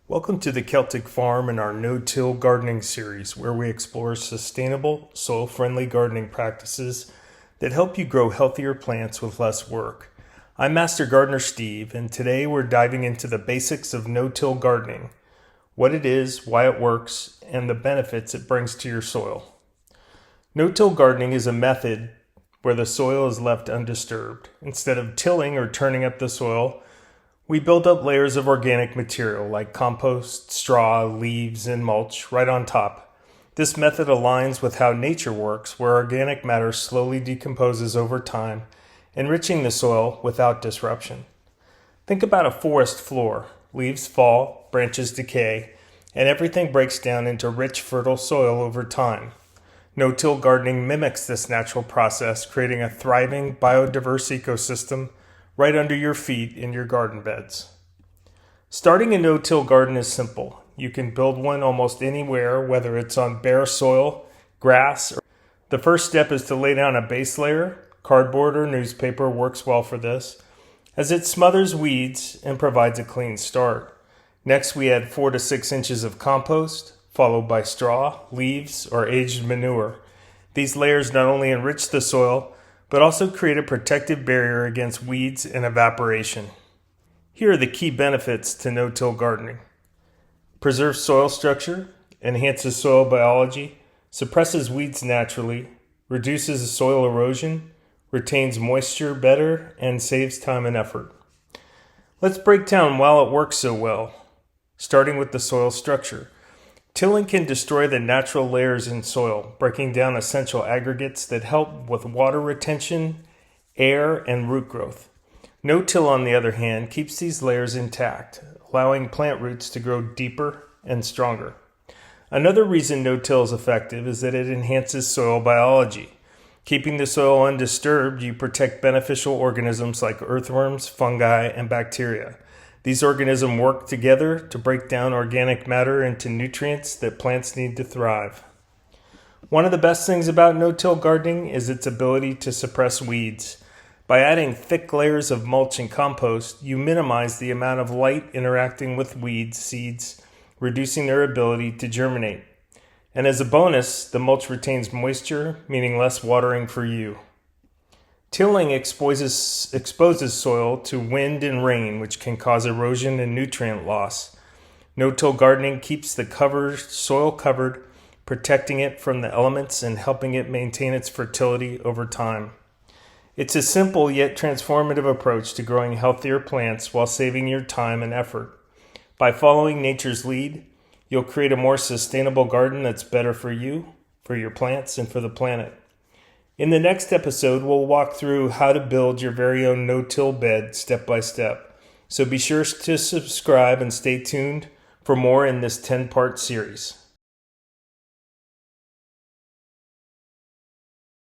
Welcome to the Celtic Farm and our no-till gardening series, where we explore sustainable, soil-friendly gardening practices that help you grow healthier plants with less work. I'm Master Gardener Steve, and today we're diving into the basics of no-till gardening, what it is, why it works, and the benefits it brings to your soil. No-till gardening is a method where the soil is left undisturbed. Instead of tilling or turning up the soil, we build up layers of organic material like compost, straw, leaves, and mulch right on top. This method aligns with how nature works, where organic matter slowly decomposes over time, enriching the soil without disruption. Think about a forest floor. Leaves fall, branches decay, and everything breaks down into rich, fertile soil over time. No-till gardening mimics this natural process, creating a thriving, biodiverse ecosystem right under your feet in your garden beds. Starting a no-till garden is simple. You can build one almost anywhere, whether it's on bare soil, grass. The first step is to lay down a base layer. Cardboard or newspaper works well for this, as it smothers weeds and provides a clean start. Next, we add 4 to 6 inches of compost, followed by straw, leaves, or aged manure. These layers not only enrich the soil, but also create a protective barrier against weeds and evaporation. Here are the key benefits to no-till gardening. Preserves soil structure, enhances soil biology, suppresses weeds naturally, reduces soil erosion, retains moisture better, and saves time and effort. Let's break down why it works so well, starting with the soil structure. Tilling can destroy the natural layers in soil, breaking down essential aggregates that help with water retention, air, and root growth. No-till, on the other hand, keeps these layers intact, allowing plant roots to grow deeper and stronger. Another reason no-till is effective is that it enhances soil biology. Keeping the soil undisturbed, you protect beneficial organisms like earthworms, fungi, and bacteria. These organisms work together to break down organic matter into nutrients that plants need to thrive. One of the best things about no-till gardening is its ability to suppress weeds. By adding thick layers of mulch and compost, you minimize the amount of light interacting with weed seeds, reducing their ability to germinate. And as a bonus, the mulch retains moisture, meaning less watering for you. Tilling exposes soil to wind and rain, which can cause erosion and nutrient loss. No-till gardening keeps the soil covered, protecting it from the elements and helping it maintain its fertility over time. It's a simple yet transformative approach to growing healthier plants while saving your time and effort. By following nature's lead, you'll create a more sustainable garden that's better for you, for your plants, and for the planet. In the next episode, we'll walk through how to build your very own no-till bed step by step. So be sure to subscribe and stay tuned for more in this 10-part series.